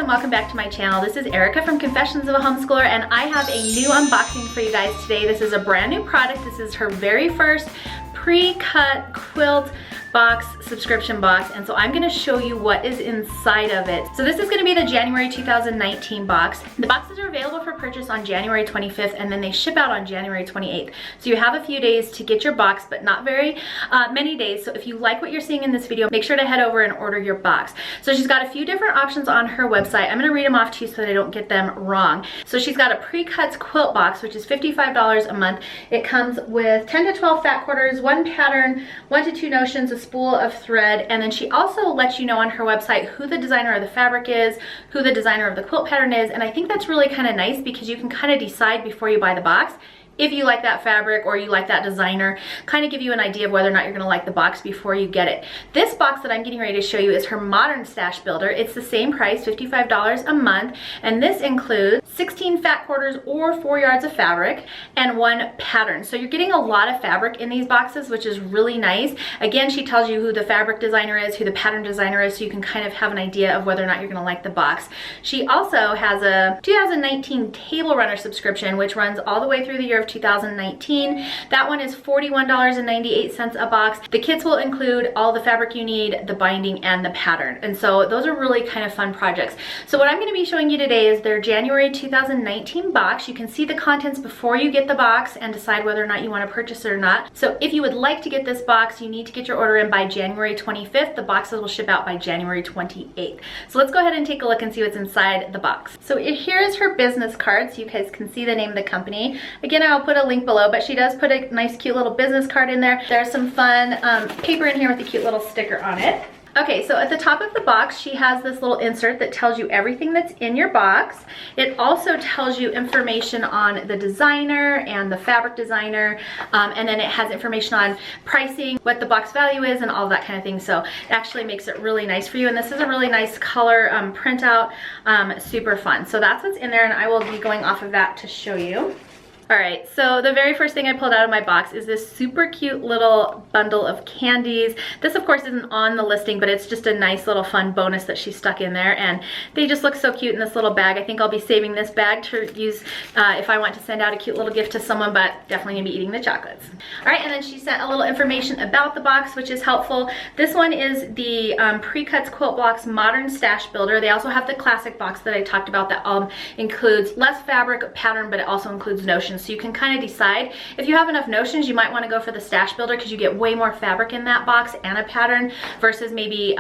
and welcome back to my channel. This is Erica from Confessions of a Homeschooler, and I have a new unboxing for you guys today. This is a brand new product. This is her very first pre-cut quilt box, subscription box, and so I'm gonna show you what is inside of it. So this is gonna be the January 2019 box. The boxes are available for purchase on January 25th, and then they ship out on January 28th. So you have a few days to get your box, but not very many days. So if you like what you're seeing in this video, make sure to head over and order your box. So she's got a few different options on her website. I'm gonna read them off to you so that I don't get them wrong. So she's got a pre-cuts quilt box, which is $55 a month. It comes with 10 to 12 fat quarters, one pattern, 1 to 2 notions, a spool of thread, and then she also lets you know on her website who the designer of the fabric is, who the designer of the quilt pattern is, and I think that's really kind of nice because you can kind of decide before you buy the box if you like that fabric or you like that designer, kind of give you an idea of whether or not you're gonna like the box before you get it. This box that I'm getting ready to show you is her modern stash builder. It's the same price, $55 a month, and this includes 16 fat quarters or 4 yards of fabric and 1 pattern. So you're getting a lot of fabric in these boxes, which is really nice. Again, she tells you who the fabric designer is, who the pattern designer is, so you can kind of have an idea of whether or not you're gonna like the box. She also has a 2019 table runner subscription, which runs all the way through the year of 2019. That one is $41.98 a box. The kits will include all the fabric you need, the binding, and the pattern. And so those are really kind of fun projects. So what I'm going to be showing you today is their January 2019 box. You can see the contents before you get the box and decide whether or not you want to purchase it or not. So if you would like to get this box, you need to get your order in by January 25th. The boxes will ship out by January 28th. So let's go ahead and take a look and see what's inside the box. So here is her business card, so you guys can see the name of the company. Again, I'll put a link below, but she does put a nice cute little business card in there. There's some fun paper in here with a cute little sticker on it. Okay, so at the top of the box, she has this little insert that tells you everything that's in your box. It also tells you information on the designer and the fabric designer, and then it has information on pricing, what the box value is, and all that kind of thing. So it actually makes it really nice for you, and this is a really nice color printout, super fun. So that's what's in there, and I will be going off of that to show you. All right, so the very first thing I pulled out of my box is this super cute little bundle of candies. This, of course, isn't on the listing, but it's just a nice little fun bonus that she stuck in there, and they just look so cute in this little bag. I think I'll be saving this bag to use if I want to send out a cute little gift to someone, but definitely gonna be eating the chocolates. All right, and then she sent a little information about the box, which is helpful. This one is the Precuts Quilt Box Modern Stash Builder. They also have the classic box that I talked about that includes less fabric pattern, but it also includes notions. So you can kind of decide. If you have enough notions, you might want to go for the stash builder because you get way more fabric in that box and a pattern versus maybe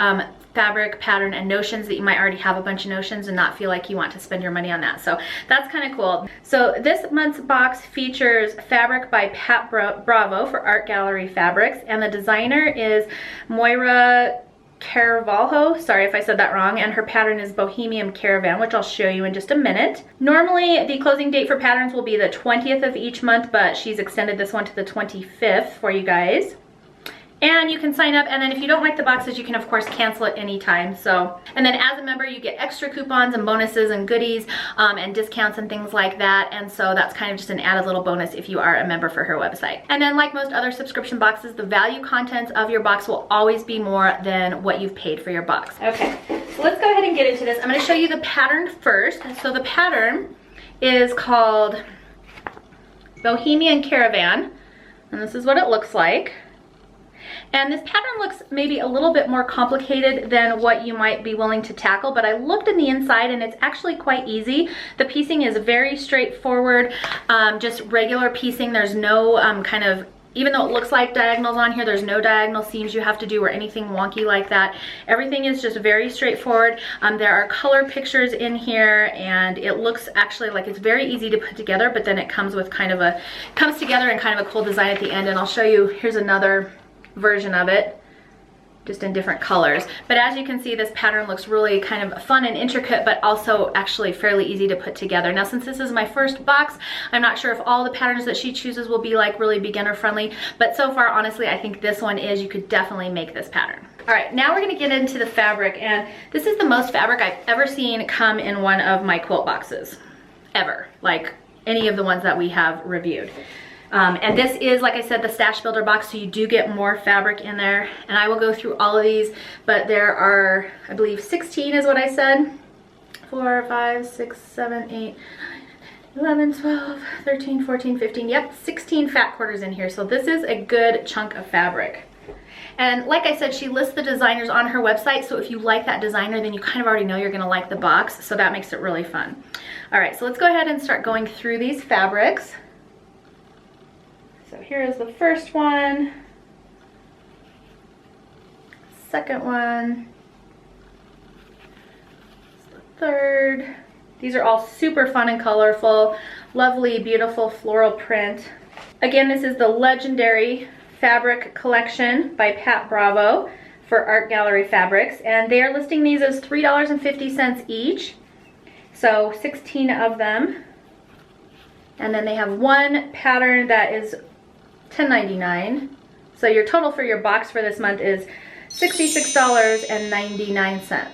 fabric, pattern, and notions that you might already have a bunch of notions and not feel like you want to spend your money on that. So that's kind of cool. So this month's box features fabric by Pat Bravo for Art Gallery Fabrics, and the designer is Moira Carvalho, sorry if I said that wrong, and her pattern is Bohemian Caravan, which I'll show you in just a minute. Normally the closing date for patterns will be the 20th of each month, but she's extended this one to the 25th for you guys. And you can sign up, and then if you don't like the boxes, you can of course cancel at any time. So, and then as a member, you get extra coupons and bonuses and goodies and discounts and things like that. And so that's kind of just an added little bonus if you are a member for her website. And then like most other subscription boxes, the value contents of your box will always be more than what you've paid for your box. Okay, so let's go ahead and get into this. I'm going to show you the pattern first. So the pattern is called Bohemian Caravan, and this is what it looks like. And this pattern looks maybe a little bit more complicated than what you might be willing to tackle, but I looked in the inside and it's actually quite easy. The piecing is very straightforward, just regular piecing. There's no kind of, even though it looks like diagonals on here, there's no diagonal seams you have to do or anything wonky like that. Everything is just very straightforward. There are color pictures in here, and it looks actually like it's very easy to put together, but then it comes with kind of a, comes together in kind of a cool design at the end, and I'll show you, here's another version of it, just in different colors. But as you can see, this pattern looks really kind of fun and intricate, but also actually fairly easy to put together. Now, since this is my first box, I'm not sure if all the patterns that she chooses will be like really beginner friendly, but so far, honestly, I think this one is. You could definitely make this pattern. All right, now we're gonna get into the fabric, and this is the most fabric I've ever seen come in one of my quilt boxes, ever, like any of the ones that we have reviewed. And this is, like I said, the stash builder box, so you do get more fabric in there. And I will go through all of these, but there are, I believe 16 is what I said. 4, 5, 6, 7, 8, 11, 12, 13, 14, 15, yep, 16 fat quarters in here. So this is a good chunk of fabric. And like I said, she lists the designers on her website, so if you like that designer, then you kind of already know you're gonna like the box, so that makes it really fun. All right, so let's go ahead and start going through these fabrics. So here is the first one, second one, the third. These are all super fun and colorful, lovely, beautiful floral print. Again, this is the Legendary Fabric Collection by Pat Bravo for Art Gallery Fabrics, and they are listing these as $3.50 each, so 16 of them. And then they have one pattern that is $10.99, so your total for your box for this month is $66.99.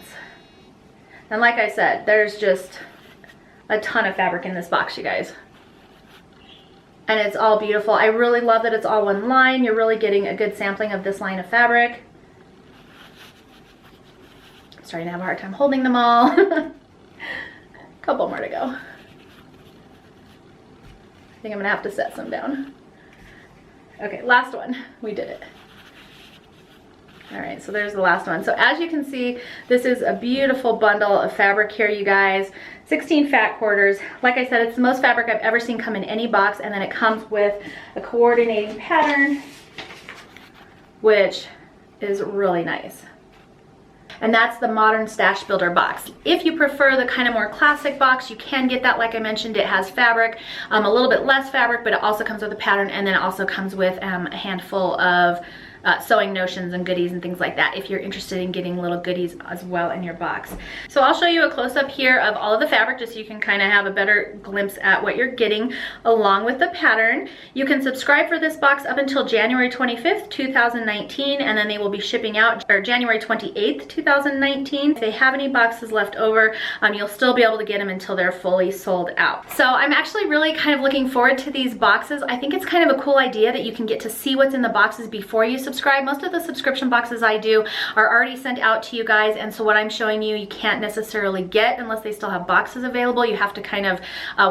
And like I said, there's just a ton of fabric in this box, you guys. And it's all beautiful. I really love that it's all one line. You're really getting a good sampling of this line of fabric. I'm starting to have a hard time holding them all. Couple more to go. I think I'm gonna have to set some down. Okay, last one. We did it. All right, so there's the last one. So as you can see, this is a beautiful bundle of fabric here, you guys. 16 fat quarters. Like I said, it's the most fabric I've ever seen come in any box, and then it comes with a coordinating pattern, which is really nice. And that's the Modern Stash Builder box. If you prefer the kind of more classic box, you can get that. Like I mentioned, it has fabric, a little bit less fabric, but it also comes with a pattern, and then it also comes with a handful of sewing notions and goodies and things like that if you're interested in getting little goodies as well in your box. So I'll show you a close-up here of all of the fabric just so you can kind of have a better glimpse at what you're getting along with the pattern. You can subscribe for this box up until January 25th, 2019, and then they will be shipping out January 28th, 2019. If they have any boxes left over, you'll still be able to get them until they're fully sold out. So I'm actually really kind of looking forward to these boxes. I think it's kind of a cool idea that you can get to see what's in the boxes before you subscribe. Most of the subscription boxes I do are already sent out to you guys, and so what I'm showing you, you can't necessarily get unless they still have boxes available. You have to kind of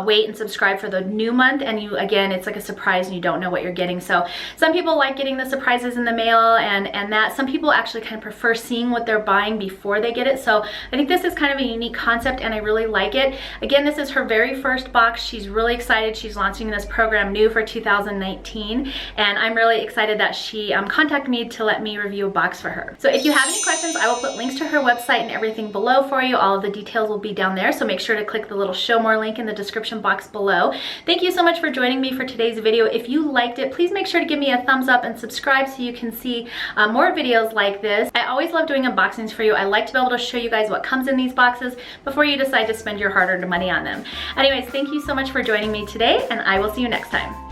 wait and subscribe for the new month, and again, it's like a surprise and you don't know what you're getting. So some people like getting the surprises in the mail, and that some people actually kind of prefer seeing what they're buying before they get it. So I think this is kind of a unique concept, and I really like it. Again, this is her very first box. She's really excited. She's launching this program new for 2019, and I'm really excited that she contacted me to let me review a box for her. So if you have any questions, I will put links to her website and everything below for you. All of the details will be down there, so make sure to click the little show more link in the description box below. Thank you so much for joining me for today's video. If you liked it, please make sure to give me a thumbs up and subscribe so you can see more videos like this. I always love doing unboxings for you. I like to be able to show you guys what comes in these boxes before you decide to spend your hard-earned money on them. Anyways, thank you so much for joining me today, and I will see you next time.